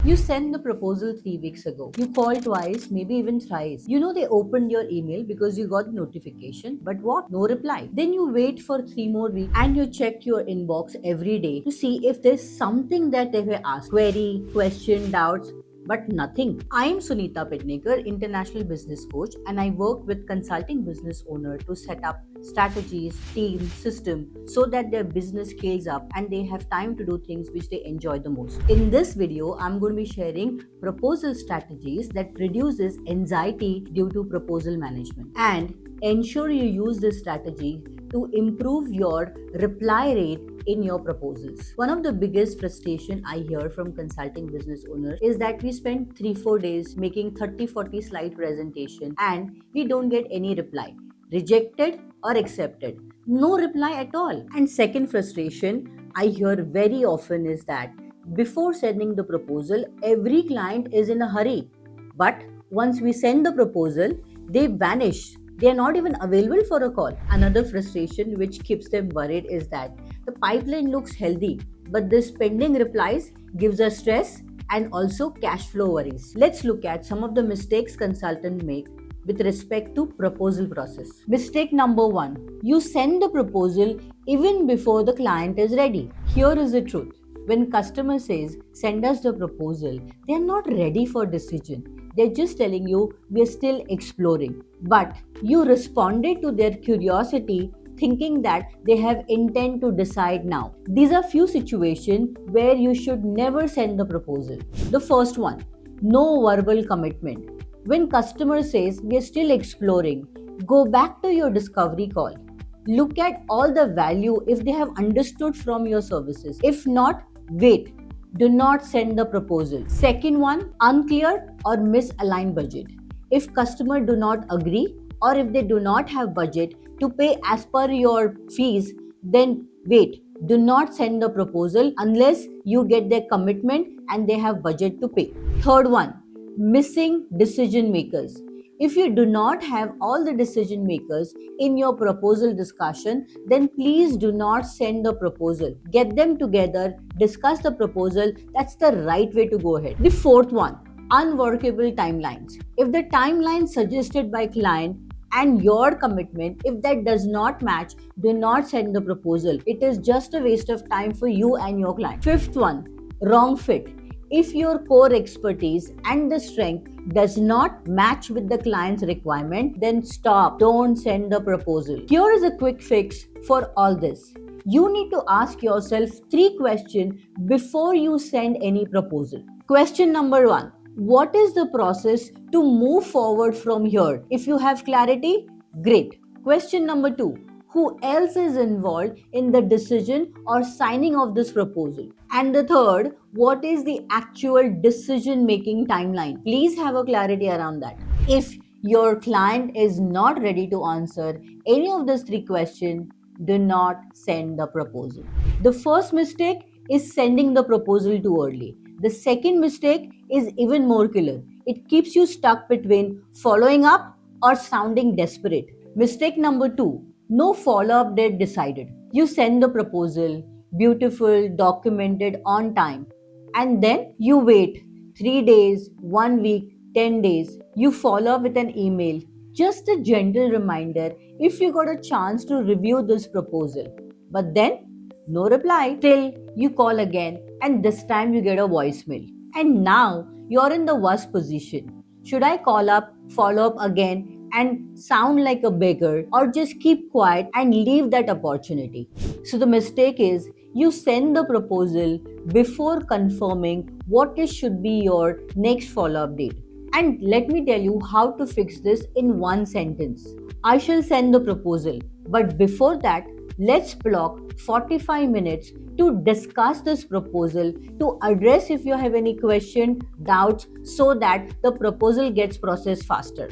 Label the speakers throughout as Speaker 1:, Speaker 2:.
Speaker 1: You sent the proposal 3 weeks ago. You called twice, maybe even thrice. You know they opened your email because you got notification, but what? No reply. Then you wait for 3 more weeks and you check your inbox every day to see if there's something that they were asked. Query, question, doubts, but nothing. I am Sunita Pednekar, international business coach, and I work with consulting business owners to set up strategies, team, system so that their business scales up and they have time to do things which they enjoy the most. In this video, I'm going to be sharing proposal strategies that reduces anxiety due to proposal management and ensure you use this strategy to improve your reply rate in your proposals. One of the biggest frustration I hear from consulting business owners is that we spend 3-4 days making 30-40 slide presentation and we don't get any reply. Rejected or accepted. No reply at all. And second frustration I hear very often is that before sending the proposal, every client is in a hurry. But once we send the proposal, they vanish. They are not even available for a call. Another frustration which keeps them worried is that the pipeline looks healthy, but this pending replies gives us stress and also cash flow worries. Let's look at some of the mistakes consultants make with respect to proposal process. Mistake number 1. You send the proposal even before the client is ready. Here is the truth. When customer says, send us the proposal, they are not ready for decision. They're just telling you, we're still exploring. But you responded to their curiosity thinking that they have intent to decide now. These are few situations where you should never send the proposal. The first one, no verbal commitment. When customer says, we are still exploring, go back to your discovery call. Look at all the value if they have understood from your services. If not, wait. Do not send the proposal. Second one, unclear or misaligned budget. If customer do not agree or if they do not have budget to pay as per your fees, then wait. Do not send the proposal unless you get their commitment and they have budget to pay. Third one, missing decision makers. If you do not have all the decision makers in your proposal discussion, then please do not send the proposal. Get them together, discuss the proposal. That's the right way to go ahead. The fourth one, unworkable timelines. If the timeline suggested by client and your commitment, if that does not match, do not send the proposal. It is just a waste of time for you and your client. Fifth one, wrong fit. If your core expertise and the strength does not match with the client's requirement, then stop. Don't send the proposal. Here is a quick fix for all this. You need to ask yourself 3 questions before you send any proposal. Question number 1. What is the process to move forward from here? If you have clarity, great. Question number 2. Who else is involved in the decision or signing of this proposal? And the third, what is the actual decision making timeline? Please have a clarity around that. If your client is not ready to answer any of these 3 questions, do not send the proposal. The first mistake is sending the proposal too early. The second mistake is even more killer. It keeps you stuck between following up or sounding desperate. Mistake number 2. No follow-up date decided. You send the proposal, beautiful, documented, on time. And then you wait 3 days, 1 week, 10 days. You follow up with an email. Just a gentle reminder if you got a chance to review this proposal. But then, no reply. Till you call again and this time you get a voicemail. And now you're in the worst position. Should I call up, follow up again, and sound like a beggar, or just keep quiet and leave that opportunity? So the mistake is you send the proposal before confirming what should be your next follow-up date. And let me tell you how to fix this in one sentence. I shall send the proposal, but before that, let's block 45 minutes to discuss this proposal, to address if you have any question, doubts, so that the proposal gets processed faster.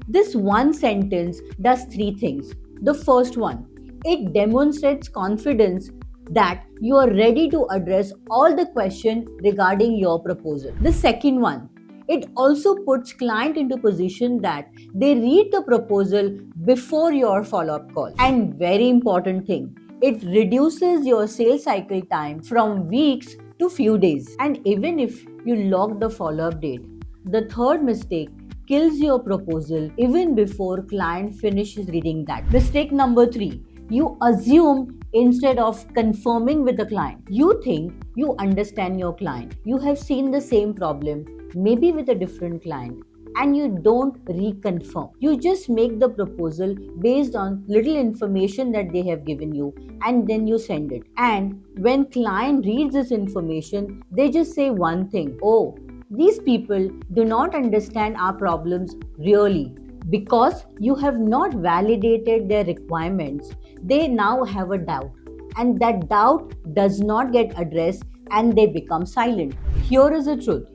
Speaker 1: This one sentence does 3 things. The first one, it demonstrates confidence that you are ready to address all the questions regarding your proposal. The second one, it also puts client into position that they read the proposal before your follow-up call. And very important thing, it reduces your sales cycle time from weeks to few days. And even if you lock the follow-up date, the third mistake kills your proposal even before client finishes reading that. Mistake number 3, you assume instead of confirming with the client. You think you understand your client. You have seen the same problem, maybe with a different client, and you don't reconfirm. You just make the proposal based on little information that they have given you, and then you send it. And when client reads this information, they just say one thing: oh, these people do not understand our problems really. Because you have not validated their requirements, they now have a doubt. And that doubt does not get addressed and they become silent. Here is the truth: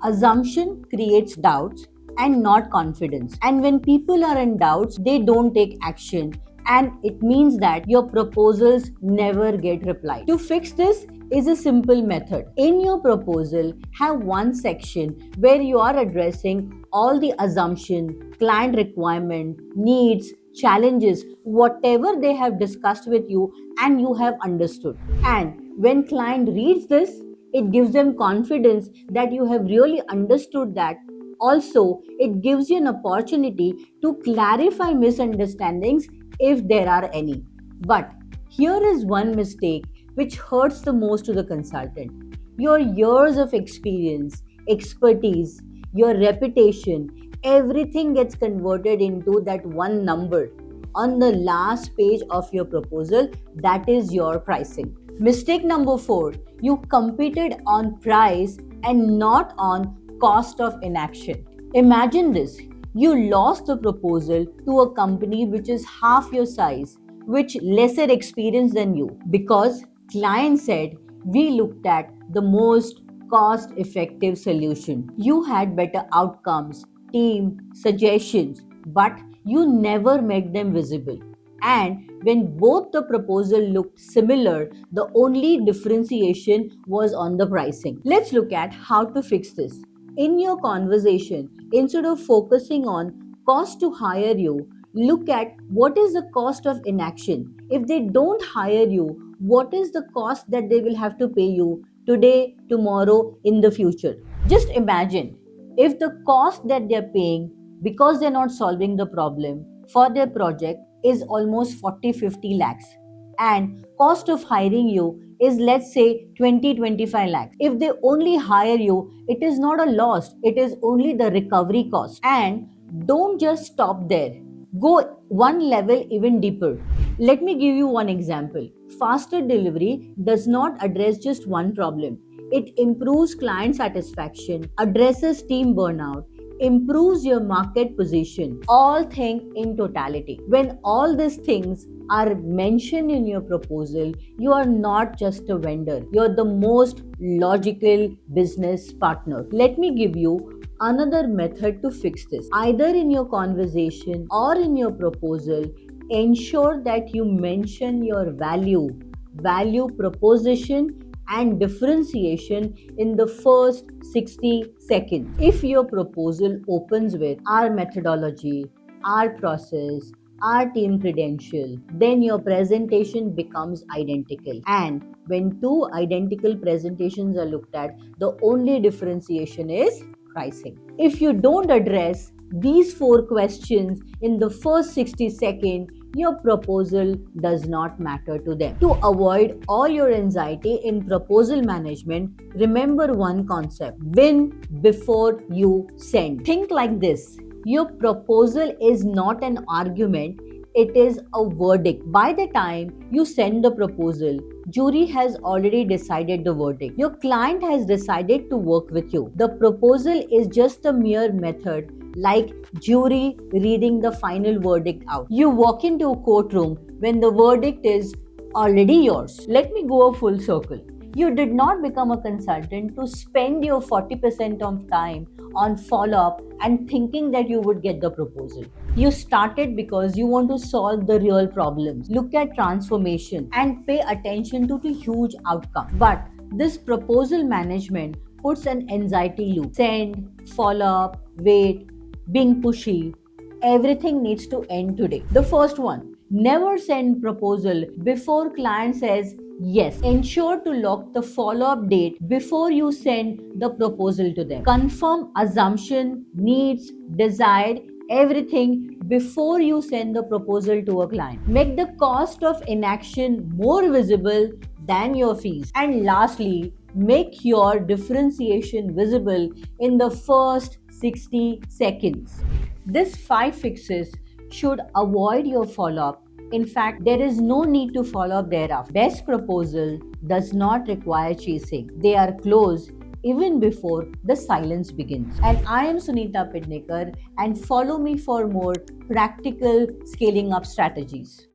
Speaker 1: assumption creates doubts and not confidence. And when people are in doubts, they don't take action. And it means that your proposals never get replied. To fix this is a simple method. In your proposal, have one section where you are addressing all the assumption, client requirement, needs, challenges, whatever they have discussed with you and you have understood. And when client reads this, it gives them confidence that you have really understood that. Also, it gives you an opportunity to clarify misunderstandings if there are any. But here is one mistake which hurts the most to the consultant. Your years of experience, expertise, your reputation, everything gets converted into that one number on the last page of your proposal, that is your pricing. Mistake number 4, you competed on price and not on cost of inaction. Imagine this: you lost the proposal to a company which is half your size, which lesser experience than you, because client said we looked at the most cost effective solution. You had better outcomes, team, suggestions, but you never made them visible. And when both the proposal looked similar, the only differentiation was on the pricing. Let's look at how to fix this. In your conversation, instead of focusing on cost to hire you, look at what is the cost of inaction. If they don't hire you, what is the cost that they will have to pay you today, tomorrow, in the future? Just imagine if the cost that they're paying because they're not solving the problem for their project is almost 40-50 lakhs, and cost of hiring you is, let's say, 20-25 lakhs. If they only hire you, it is not a loss, it is only the recovery cost. And don't just stop there, go one level even deeper. Let me give you one example. Faster delivery does not address just one problem. It improves client satisfaction, addresses team burnout, improves your market position. All think in totality. When all these things are mentioned in your proposal, you are not just a vendor, you're the most logical business partner. Let me give you another method to fix this. Either in your conversation or in your proposal, ensure that you mention your value proposition and differentiation in the first 60 seconds. If your proposal opens with our methodology, our process, our team credential, then your presentation becomes identical. And when two identical presentations are looked at, the only differentiation is pricing. If you don't address these 4 questions in the first 60 seconds, your proposal does not matter to them. To avoid all your anxiety in proposal management, remember one concept: win before you send. Think like this: your proposal is not an argument, it is a verdict. By the time you send the proposal, jury has already decided the verdict. Your client has decided to work with you. The proposal is just a mere method, like jury reading the final verdict out. You walk into a courtroom when the verdict is already yours. Let me go a full circle. You did not become a consultant to spend your 40% of time on follow-up and thinking that you would get the proposal. You started because you want to solve the real problems, look at transformation, and pay attention to the huge outcome. But this proposal management puts an anxiety loop. Send, follow-up, wait, being pushy. Everything needs to end today. The first one: never send proposal before client says Yes, ensure to lock the follow up date before you send the proposal to them. Confirm assumption, needs, desired, everything before you send the proposal to a client. Make the cost of inaction more visible than your fees. And lastly, make your differentiation visible in the first 60 seconds. These 5 fixes should avoid your follow up. In fact, there is no need to follow up thereafter. Best proposal does not require chasing. They are closed even before the silence begins. And I am Sunita Pidnekar, and follow me for more practical scaling up strategies.